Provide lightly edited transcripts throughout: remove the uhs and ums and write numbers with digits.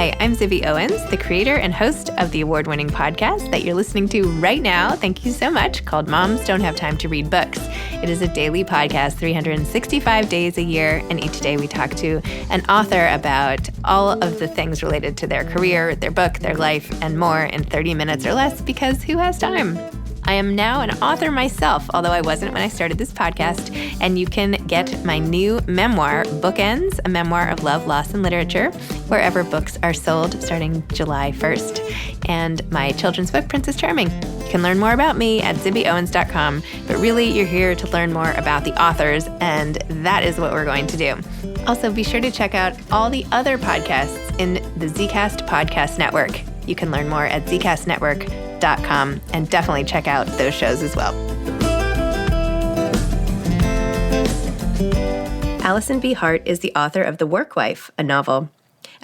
Hi, I'm Zibby Owens, the creator and host of the award-winning podcast that you're listening to right now. Thank you so much, called Moms Don't Have Time to Read Books. It is a daily podcast, 365 days a year, and each day we talk to an author about all of the things related to their career, their book, their life, and more in 30 minutes or less, because who has time? I am now an author myself, although I wasn't when I started this podcast, and you can get my new memoir, Bookends, a memoir of love, loss, and literature, wherever books are sold starting July 1st, and my children's book, Princess Charming. You can learn more about me at zibbyowens.com, but really you're here to learn more about the authors, and that is what we're going to do. Also, be sure to check out all the other podcasts in the Zcast Podcast Network. You can learn more at zcastnetwork.com and definitely check out those shows as well. Alison B. Hart is the author of The Work Wife, a novel.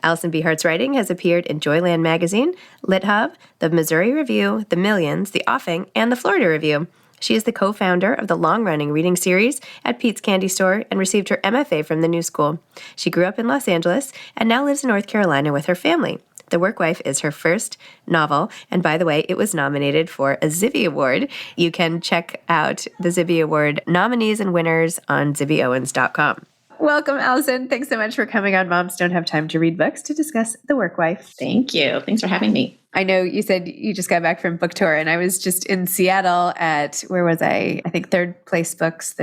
Alison B. Hart's writing has appeared in Joyland Magazine, LitHub, the Missouri Review, The Millions, The Offing, and the Florida Review. She is the co-founder of the long-running reading series at Pete's Candy Store and received her MFA from the New School. She grew up in Los Angeles and now lives in North Carolina with her family. The Work Wife is her first novel, and by the way, it was nominated for a Zibby Award. You can check out the Zibby Award nominees and winners on zibbyowens.com. Welcome, Alison. Thanks so much for coming on Moms Don't Have Time to Read Books to discuss The Work Wife. Thank you. Thanks for having me. I know you said you just got back from book tour, and I was just in Seattle at, where was I? I think Third Street Books.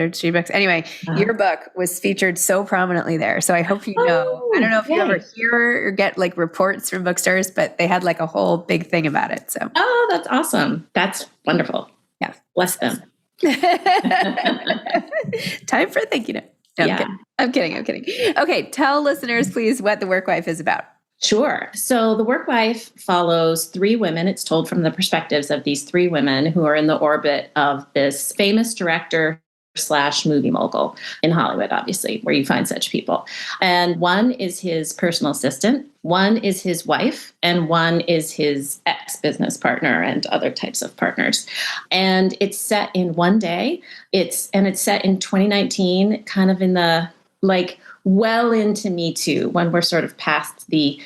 Anyway, your book was featured so prominently there. So I hope you know. I don't know if you ever hear or get like reports from bookstores, but they had like a whole big thing about it. So that's awesome. That's wonderful. Yeah. Bless them. Time for a thank you note. No, I'm kidding. Okay, tell listeners, please, what The Work Wife is about. Sure. So The Work Wife follows three women. It's told from the perspectives of these three women who are in the orbit of this famous director / movie mogul in Hollywood, obviously, where you find such people. And one is his personal assistant, one is his wife, and one is his ex-business partner and other types of partners. And it's set in one day. It's set in 2019, kind of in the well into Me Too, when we're sort of past the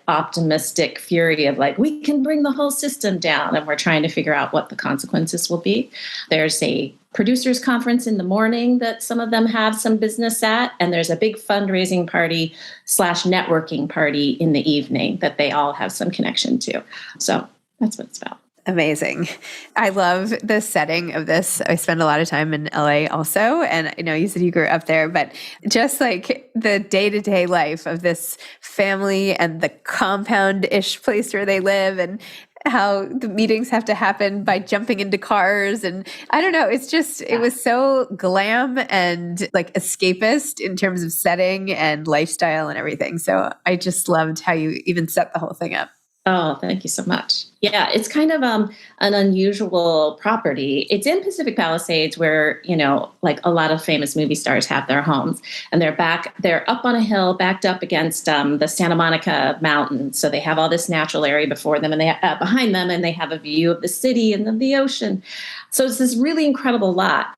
optimistic fury of we can bring the whole system down, and we're trying to figure out what the consequences will be. There's a producers conference in the morning that some of them have some business at, and there's a big fundraising party / networking party in the evening that they all have some connection to. So that's what it's about. Amazing. I love the setting of this. I spend a lot of time in LA also. And I know you said you grew up there, but just like the day-to-day life of this family and the compound-ish place where they live, and how the meetings have to happen by jumping into cars. And I don't know, it's just, it was so glam and escapist in terms of setting and lifestyle and everything. So I just loved how you even set the whole thing up. Oh, thank you so much. Yeah, it's kind of an unusual property. It's in Pacific Palisades, where, a lot of famous movie stars have their homes, and they're up on a hill, backed up against the Santa Monica Mountains. So they have all this natural area before them and behind them, and they have a view of the city and of the ocean. So it's this really incredible lot.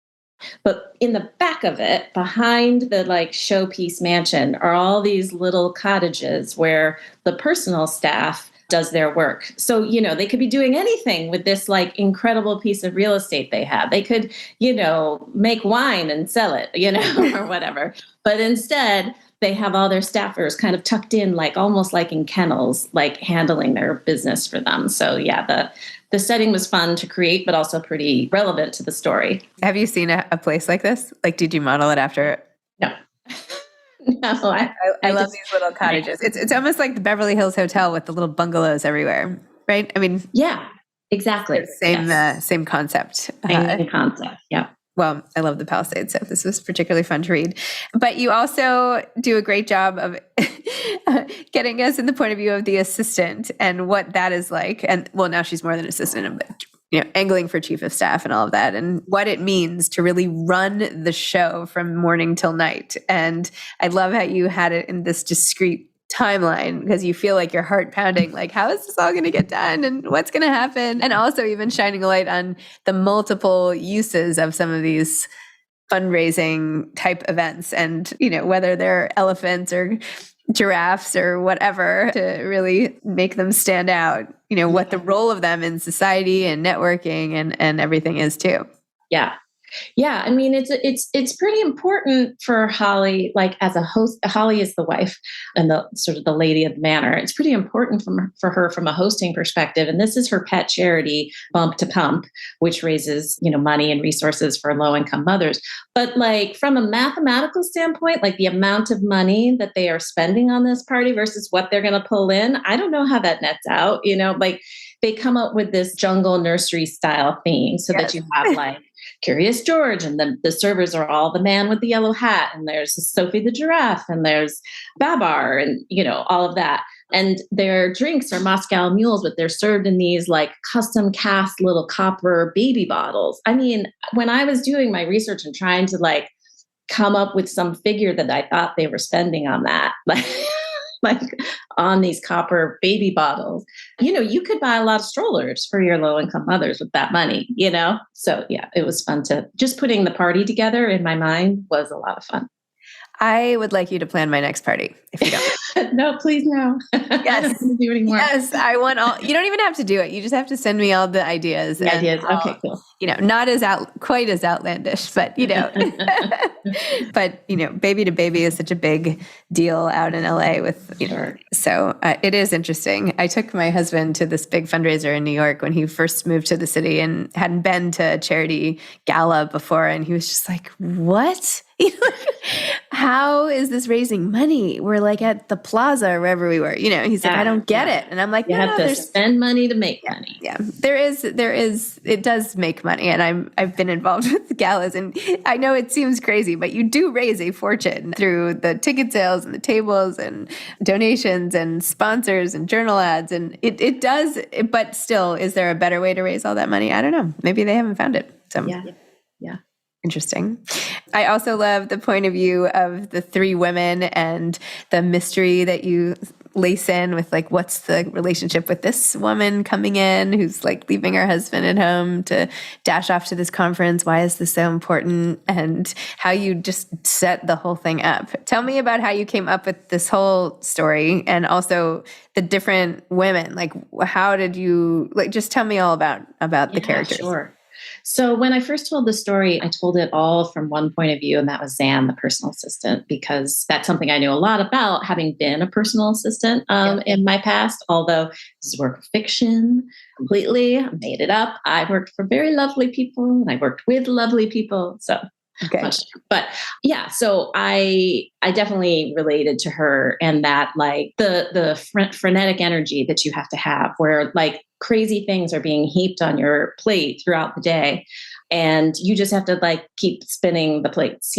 But in the back of it, behind the showpiece mansion, are all these little cottages where the personal staff does their work. So, they could be doing anything with this incredible piece of real estate they have. They could, make wine and sell it, or whatever. But instead, they have all their staffers kind of tucked in, almost like in kennels, handling their business for them. So yeah, the setting was fun to create, but also pretty relevant to the story. Have you seen a place like this? Did you model it after? No. No, I love these little cottages. It's almost like the Beverly Hills Hotel with the little bungalows everywhere, right? I mean, yeah, exactly. Same concept. Same concept. Yeah. Well, I love the Palisades, so this was particularly fun to read. But you also do a great job of getting us in the point of view of the assistant and what that is like. And well, now she's more than assistant, but angling for chief of staff and all of that, and what it means to really run the show from morning till night. And I love how you had it in this discrete timeline, because you feel like your heart pounding, how is this all going to get done and what's going to happen? And also even shining a light on the multiple uses of some of these fundraising type events, and whether they're elephants or giraffes or whatever to really make them stand out, what the role of them in society and networking and everything is too. Yeah. Yeah, I mean, it's pretty important for Holly, like as a host. Holly is the wife and the sort of the lady of the manor. It's pretty important for her from a hosting perspective. And this is her pet charity, Bump to Pump, which raises, money and resources for low-income mothers. But like from a mathematical standpoint, like the amount of money that they are spending on this party versus what they're going to pull in, I don't know how that nets out. Like they come up with this jungle nursery style theme so that you have like Curious George, and then the servers are all the man with the yellow hat, and there's Sophie the giraffe, and there's Babar, and all of that. And their drinks are Moscow mules, but they're served in these like custom cast little copper baby bottles. I mean, when I was doing my research and trying to like come up with some figure that I thought they were spending on that, like on these copper baby bottles, you could buy a lot of strollers for your low income mothers with that money, So yeah, it was fun to just putting the party together in my mind was a lot of fun. I would like you to plan my next party if you don't. No, please no. Yes. I don't want to do anymore. Yes, I want all. You don't even have to do it. You just have to send me all the ideas. Okay, cool. Not as quite as outlandish, but but baby to baby is such a big deal out in LA with Sure. So it is interesting. I took my husband to this big fundraiser in New York when he first moved to the city and hadn't been to a charity gala before, and he was just like, "What? How is this raising money? We're like at the plaza or wherever we were." He's like, "I don't get it," and I'm like, "You have to spend money to make money." Yeah, there is. It does make money, and I've been involved with galas, and I know it seems crazy, but you do raise a fortune through the ticket sales and the tables and donations and sponsors and journal ads, and it does. But still, is there a better way to raise all that money? I don't know. Maybe they haven't found it. So yeah. Interesting. I also love the point of view of the three women and the mystery that you lace in with like, what's the relationship with this woman coming in who's like leaving her husband at home to dash off to this conference? Why is this so important? And how you just set the whole thing up. Tell me about how you came up with this whole story and also the different women. Like, how did you, just tell me all about the characters. Sure. So when I first told the story, I told it all from one point of view, and that was Zan, the personal assistant, because that's something I knew a lot about, having been a personal assistant in my past, although this is work of fiction completely. I made it up. I worked for very lovely people, and I worked with lovely people. So but yeah, so I definitely related to her, and that like the frenetic energy that you have to have where like crazy things are being heaped on your plate throughout the day. And you just have to like keep spinning the plates,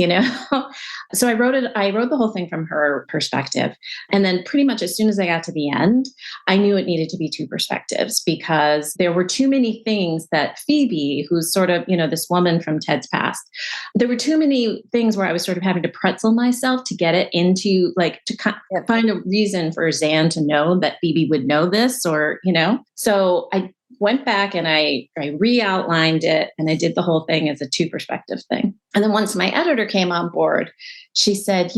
So I wrote the whole thing from her perspective. And then pretty much as soon as I got to the end, I knew it needed to be two perspectives because there were too many things that Phoebe, who's sort of, this woman from Ted's past, there were too many things where I was sort of having to pretzel myself to get it into like, to find a reason for Zan to know that Phoebe would know this or, So I went back and I re-outlined it and I did the whole thing as a two perspective thing. And then once my editor came on board, she said,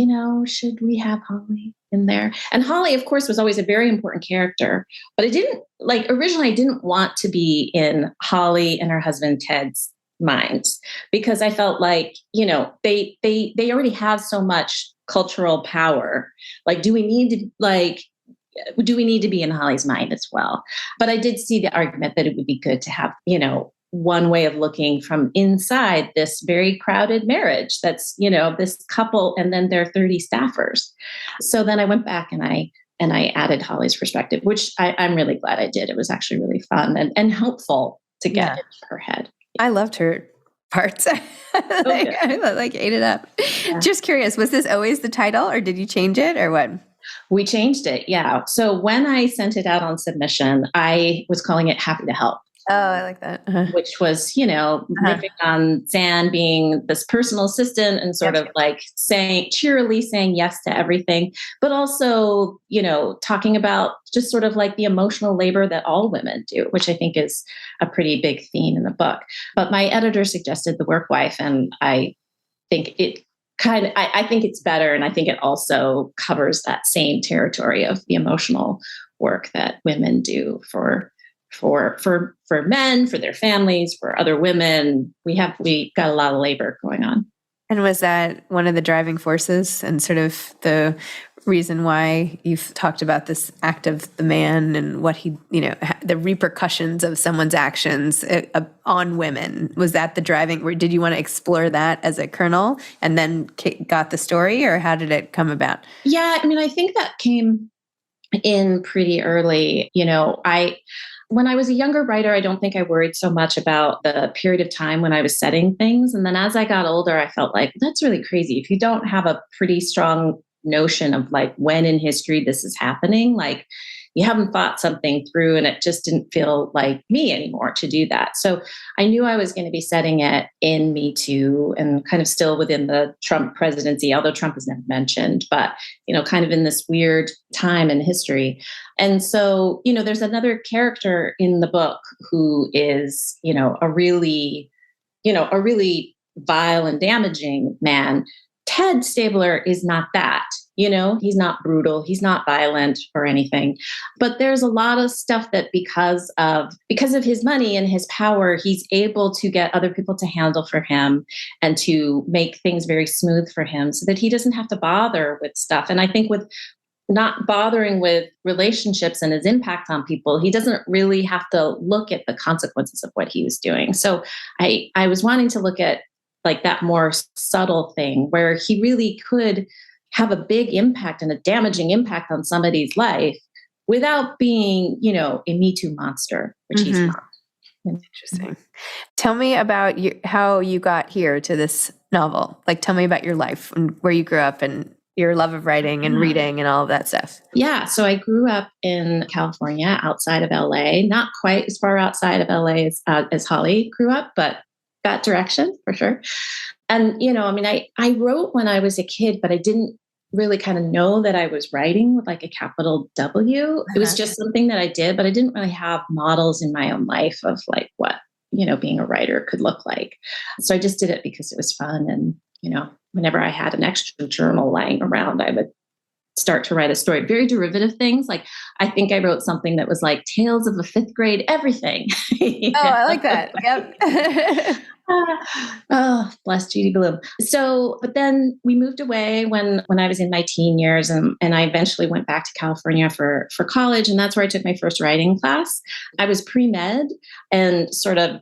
should we have Holly in there? And Holly, of course, was always a very important character, but originally I didn't want to be in Holly and her husband Ted's minds because I felt like, they already have so much cultural power. Like, do we need to be in Holly's mind as well? But I did see the argument that it would be good to have, one way of looking from inside this very crowded marriage that's, this couple and then their 30 staffers. So then I went back and I added Holly's perspective, which I'm really glad I did. It was actually really fun and helpful to get into her head. I loved her parts. I ate it up. Yeah. Just curious, was this always the title or did you change it or what? We changed it. Yeah. So when I sent it out on submission, I was calling it Happy to Help. Oh, I like that. Uh-huh. Which was, riffing on Zan being this personal assistant and sort of like cheerily saying yes to everything, but also, talking about just sort of like the emotional labor that all women do, which I think is a pretty big theme in the book. But my editor suggested the work wife, and I think it I think it's better. And I think it also covers that same territory of the emotional work that women do for men, for their families, for other women. We got a lot of labor going on. And was that one of the driving forces and sort of the reason why you've talked about this act of the man and what he, the repercussions of someone's actions on women? Was that the driving, or did you want to explore that as a kernel and then got the story, or how did it come about? Yeah, I mean, I think that came in pretty early. When I was a younger writer, I don't think I worried so much about the period of time when I was setting things. And then as I got older, I felt like that's really crazy. If you don't have a pretty strong notion of like when in history this is happening, like you haven't thought something through, and it just didn't feel like me anymore to do that. So I knew I was going to be setting it in Me Too and kind of still within the Trump presidency, although Trump was never mentioned, but, kind of in this weird time in history. And so, there's another character in the book who is, a really vile and damaging man. Ted Stabler is not that. He's not brutal, he's not violent or anything. But there's a lot of stuff that because of his money and his power, he's able to get other people to handle for him and to make things very smooth for him so that he doesn't have to bother with stuff. And I think with not bothering with relationships and his impact on people, he doesn't really have to look at the consequences of what he was doing. So I was wanting to look at like that more subtle thing where he really could have a big impact and a damaging impact on somebody's life without being, a Me Too monster, which he's not. Interesting. Tell me about how you got here to this novel. Like, tell me about your life and where you grew up and your love of writing and reading and all of that stuff. Yeah. So I grew up in California, outside of LA, not quite as far outside of LA as Holly grew up, but that direction for sure. And, I wrote when I was a kid, but I didn't really kind of know that I was writing with like a capital W. It was just something that I did, but I didn't really have models in my own life of like what, being a writer could look like. So I just did it because it was fun. And, whenever I had an extra journal lying around, I would start to write a story. Very derivative things. Like I think I wrote something that was like Tales of a Fifth Grade Everything. Oh, I like that. Yep. Oh, bless Judy Bloom. So, but then we moved away when I was in my teen years, and I eventually went back to California for college, and that's where I took my first writing class. I was pre-med and sort of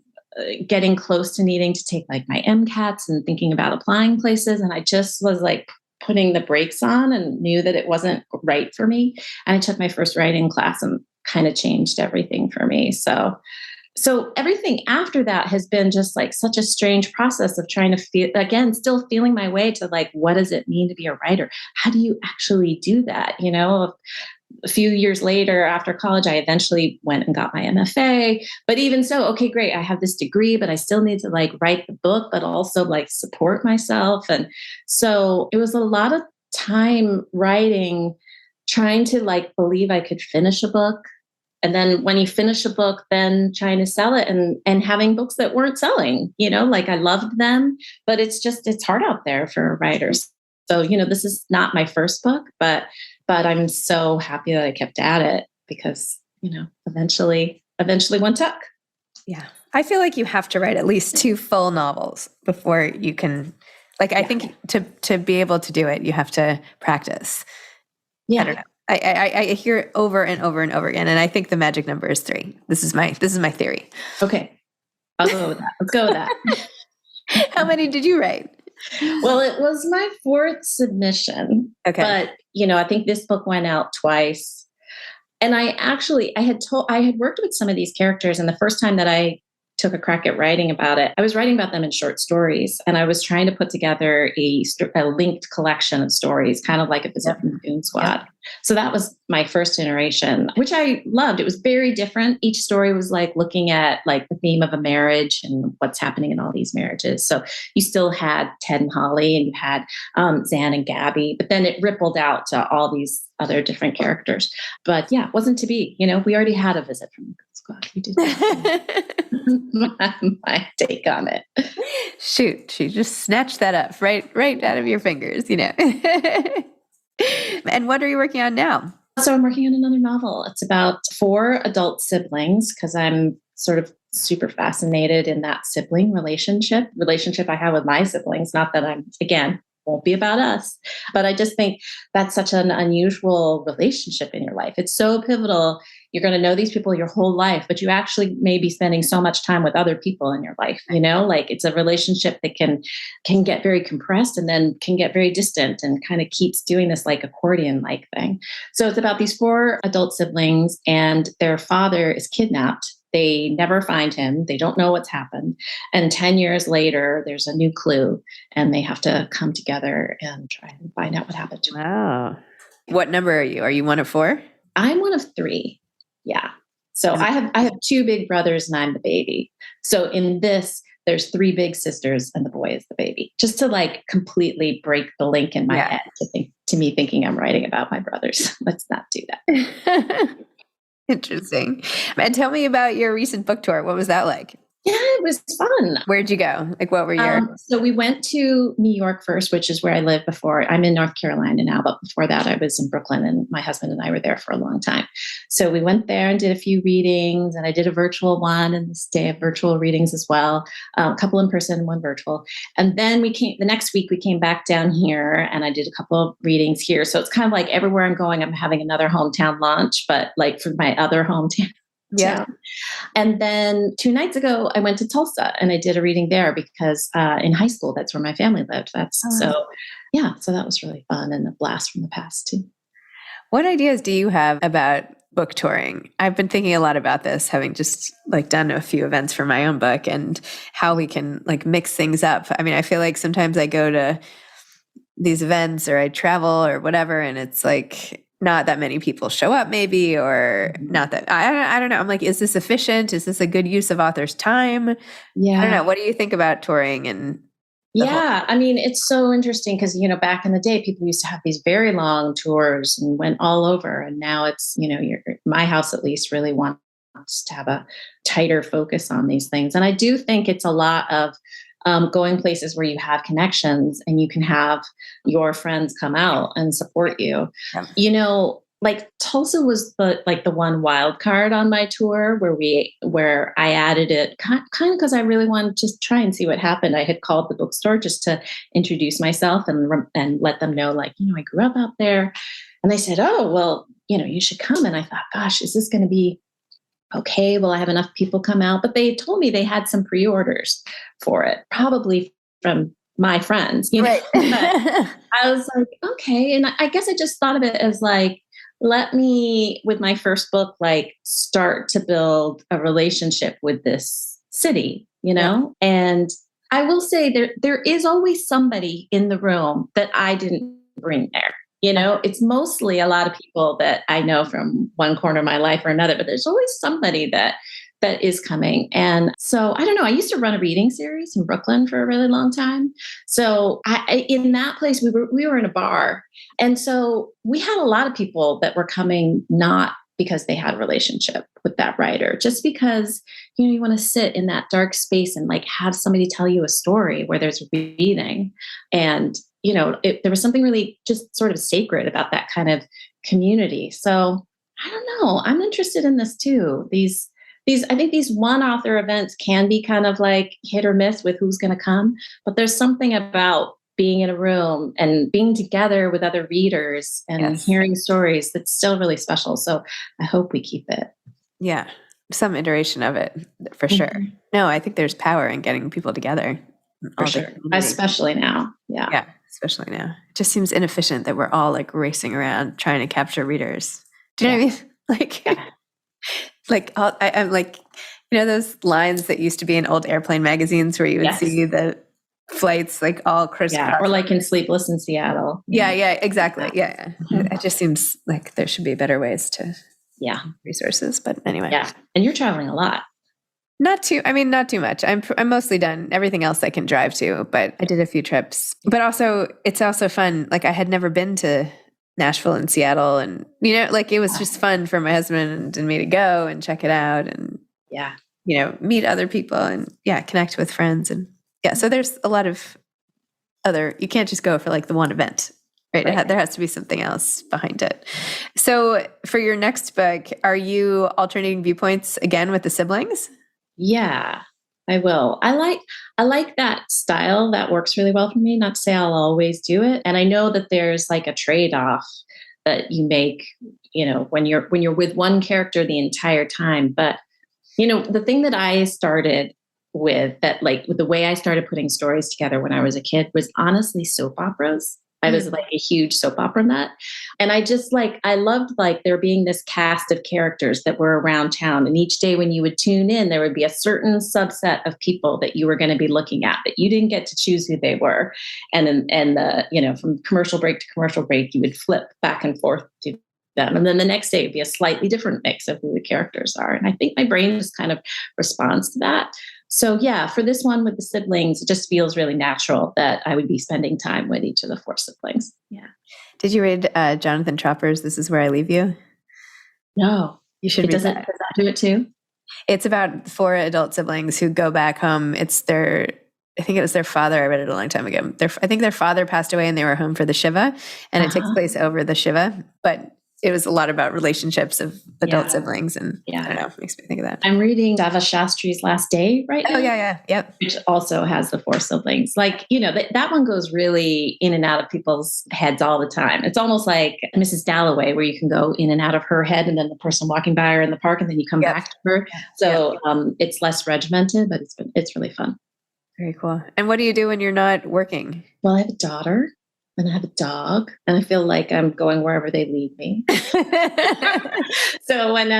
getting close to needing to take like my MCATs and thinking about applying places, and I just was like putting the brakes on and knew that it wasn't right for me. And I took my first writing class and kind of changed everything for me. So everything after that has been just like such a strange process of trying to feel, again, still feeling my way to like, what does it mean to be a writer? How do you actually do that? A few years later after college, I eventually went and got my MFA. But even so, okay, great. I have this degree, but I still need to like write the book, but also like support myself. And so it was a lot of time writing, trying to like believe I could finish a book. And then when you finish a book, then trying to sell it and having books that weren't selling, like I loved them, but it's hard out there for writers. So, this is not my first book, but I'm so happy that I kept at it because, eventually one took. Yeah. I feel like you have to write at least 2 full novels before you can, I think to be able to do it, you have to practice. Yeah. I don't know. I hear it over and over and over again. And I think the magic number is 3. This is my theory. Okay. I'll go with that. Let's go with that. How many did you write? Well, it was my 4th submission. Okay. But, I think this book went out twice. And I had worked with some of these characters. And the first time that I took a crack at writing about it, I was writing about them in short stories. And I was trying to put together a linked collection of stories, kind of like a Pacific Goon Squad. So that was my first iteration, which I loved. It was very different. Each story was like looking at like the theme of a marriage and what's happening in all these marriages. So you still had Ted and Holly, and you had Zan and Gabby, but then it rippled out to all these other different characters. But yeah, it wasn't to be. We already had a visit from the Girl Squad. We did that. my take on it. Shoot, she just snatched that up right out of your fingers, And what are you working on now? So I'm working on another novel. It's about 4 adult siblings because I'm sort of super fascinated in that sibling relationship I have with my siblings. Not that won't be about us, but I just think that's such an unusual relationship in your life. It's so pivotal. You're going to know these people your whole life, but you actually may be spending so much time with other people in your life, like it's a relationship that can get very compressed and then can get very distant and kind of keeps doing this like accordion-like thing. So it's about these 4 adult siblings, and their father is kidnapped. They never find him. They don't know what's happened. And 10 years later, there's a new clue, and they have to come together and try and find out what happened to him. Wow. What number are you? Are you one of 4? I'm one of 3. Yeah. So I have 2 big brothers and I'm the baby. So in this, there's 3 big sisters and the boy is the baby. Just to like completely break the link in my head to me thinking I'm writing about my brothers. Let's not do that. Interesting. And tell me about your recent book tour. What was that like? Yeah, it was fun. Where'd you go? Like, what were your... So we went to New York first, which is where I lived before. I'm in North Carolina now, but before that I was in Brooklyn, and my husband and I were there for a long time. So we went there and did a few readings, and I did a virtual one and this day of virtual readings as well. A couple in person, 1 virtual. And then the next week we came back down here and I did a couple of readings here. So it's kind of like everywhere I'm going, I'm having another hometown launch, but like for my other hometown. Yeah. And then 2 nights ago, I went to Tulsa and I did a reading there because in high school, that's where my family lived. So that was really fun and a blast from the past too. What ideas do you have about book touring? I've been thinking a lot about this, having just like done a few events for my own book and how we can like mix things up. I mean, I feel like sometimes I go to these events or I travel or whatever, and it's like not that many people show up maybe, or not that, I don't know. I'm like, is this efficient? Is this a good use of authors' time? Yeah. I don't know. What do you think about touring? And I mean, it's so interesting because, back in the day, people used to have these very long tours and went all over. And now it's, my house at least really wants to have a tighter focus on these things. And I do think it's a lot of going places where you have connections and you can have your friends come out and support you. Yeah. Like Tulsa was the one wild card on my tour where I added it kind of because I really wanted to just try and see what happened. I had called the bookstore just to introduce myself and let them know, like, I grew up out there. And they said, oh, well, you should come. And I thought, gosh, is this going to be okay? Will I have enough people come out? But they told me they had some pre-orders for it, probably from my friends. Right. I was like, okay. And I guess I just thought of it as like, let me, with my first book, like start to build a relationship with this city, And I will say there is always somebody in the room that I didn't bring there. It's mostly a lot of people that I know from one corner of my life or another, but there's always somebody that is coming. And so I don't know, I used to run a reading series in Brooklyn for a really long time. So in that place, we were in a bar. And so we had a lot of people that were coming, not because they had a relationship with that writer, just because, you want to sit in that dark space and like have somebody tell you a story where there's reading. And, there was something really just sort of sacred about that kind of community. So I don't know, I'm interested in this too. I think these one-author events can be kind of like hit or miss with who's going to come, but there's something about being in a room and being together with other readers and hearing stories that's still really special. So I hope we keep it. Yeah. Some iteration of it, for sure. No, I think there's power in getting people together. For sure. Especially now. Yeah. Yeah, especially now. It just seems inefficient that we're all like racing around trying to capture readers. Do you know what I mean? Like... Like I'm like, those lines that used to be in old airplane magazines where you would see the flights, like all crisscross. Yeah, or like in Sleepless in Seattle. Yeah, exactly. Yeah. It just seems like there should be better ways to resources. But anyway. Yeah. And you're traveling a lot. Not too much. I'm mostly done. Everything else I can drive to, but I did a few trips. But also, it's also fun. Like I had never been to Nashville and Seattle, and like it was just fun for my husband and me to go and check it out, and meet other people and connect with friends, and so there's a lot of other. You can't just go for like the one event, right? There has to be something else behind it. So for your next book, are you alternating viewpoints again with the siblings? Yeah, I will. I like that style. That works really well for me. Not to say I'll always do it. And I know that there's like a trade-off that you make, when you're with one character the entire time. But, the thing that I started with the way I started putting stories together when I was a kid was honestly soap operas. I was like a huge soap opera nut. And I loved there being this cast of characters that were around town. And each day when you would tune in, there would be a certain subset of people that you were going to be looking at, that you didn't get to choose who they were. And from commercial break to commercial break, you would flip back and forth to them. And then the next day would be a slightly different mix of who the characters are. And I think my brain just kind of responds to that. So for this one with the siblings, it just feels really natural that I would be spending time with each of the 4 siblings. Yeah. Did you read Jonathan Tropper's This Is Where I Leave You? No. You should read that. Does that do it too? It's about 4 adult siblings who go back home. I think it was their father. I read it a long time ago. I think their father passed away and they were home for the Shiva, and it takes place over the Shiva, but it was a lot about relationships of adult siblings, and I don't know, it makes me think of that. I'm reading Dava Shastri's Last Day right now. Oh, yeah. Yep. Which also has the 4 siblings. That one goes really in and out of people's heads all the time. It's almost like Mrs. Dalloway, where you can go in and out of her head and then the person walking by her in the park, and then you come back to her. So it's less regimented, but it's really fun. Very cool. And what do you do when you're not working? Well, I have a daughter. And I have a dog, and I feel like I'm going wherever they lead me. So when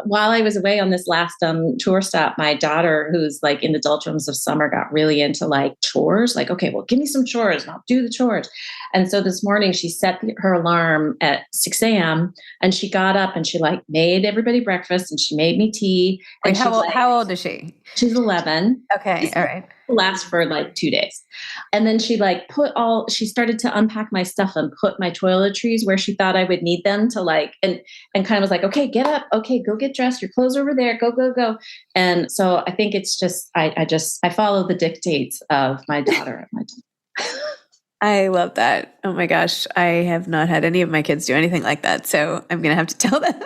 while I was away on this last tour stop, my daughter, who's like in the doldrums of summer, got really into like chores. Like, okay, well, give me some chores, and I'll do the chores. And so this morning, she set her alarm at 6 a.m. and she got up and she made everybody breakfast, and she made me tea. And how old is she? She's 11. Okay, all right. Last for 2 days. And then she she started to unpack my stuff and put my toiletries where she thought I would need them to and kind of was like, okay, get up. Okay, go get dressed. Your clothes are over there. Go, go, go. And so I think it's just, I follow the dictates of my daughter. I love that. Oh my gosh. I have not had any of my kids do anything like that. So I'm going to have to tell them,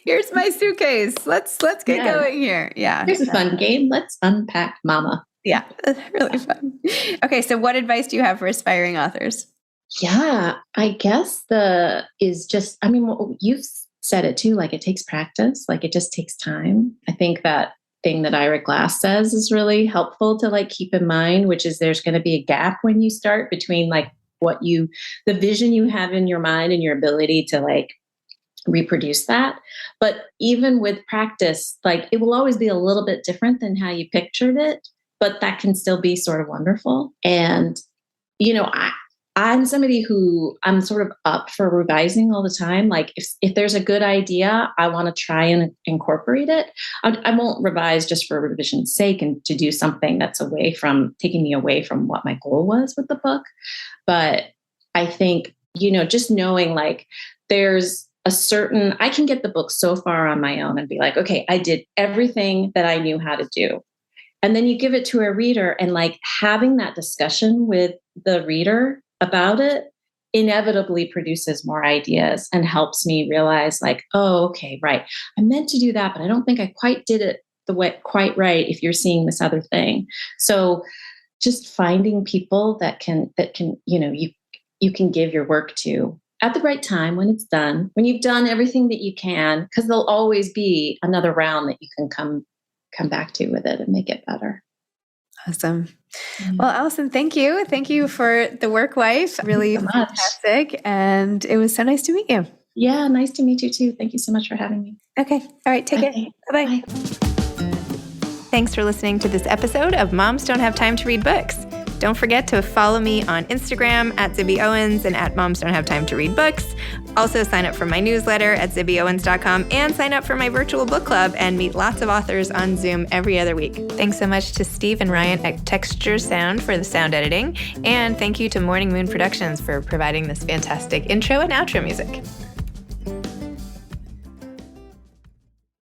here's my suitcase. Let's get going here. Yeah. Here's a fun game. Let's unpack mama. Yeah. Really fun. Okay. So what advice do you have for aspiring authors? Yeah, I guess you've said it too, it takes practice, it just takes time. I think that thing that Ira Glass says is really helpful to keep in mind, which is there's going to be a gap when you start between the vision you have in your mind and your ability to reproduce that. But even with practice, it will always be a little bit different than how you pictured it, but that can still be sort of wonderful. And, I'm somebody who I'm sort of up for revising all the time. If there's a good idea, I want to try and incorporate it. I won't revise just for revision's sake and to do something that's taking me away from what my goal was with the book. But I think, just knowing there's I can get the book so far on my own and be like, okay, I did everything that I knew how to do. And then you give it to a reader, and having that discussion with the reader about it inevitably produces more ideas and helps me realize oh, okay, right. I meant to do that, but I don't think I quite did it quite right if you're seeing this other thing. So just finding people that can, you can give your work to at the right time when it's done, when you've done everything that you can, because there'll always be another round that you can come back to with it and make it better. Awesome. Well, Alison, thank you. Thank you for The Work Wife. Really fantastic. And it was so nice to meet you. Yeah, nice to meet you too. Thank you so much for having me. Okay. All right. Take care. Bye-bye. Bye. Thanks for listening to this episode of Moms Don't Have Time to Read Books. Don't forget to follow me on Instagram at Zibby Owens and at Moms Don't Have Time to Read Books. Also sign up for my newsletter at zibbyowens.com and sign up for my virtual book club and meet lots of authors on Zoom every other week. Thanks so much to Steve and Ryan at Texture Sound for the sound editing. And thank you to Morning Moon Productions for providing this fantastic intro and outro music.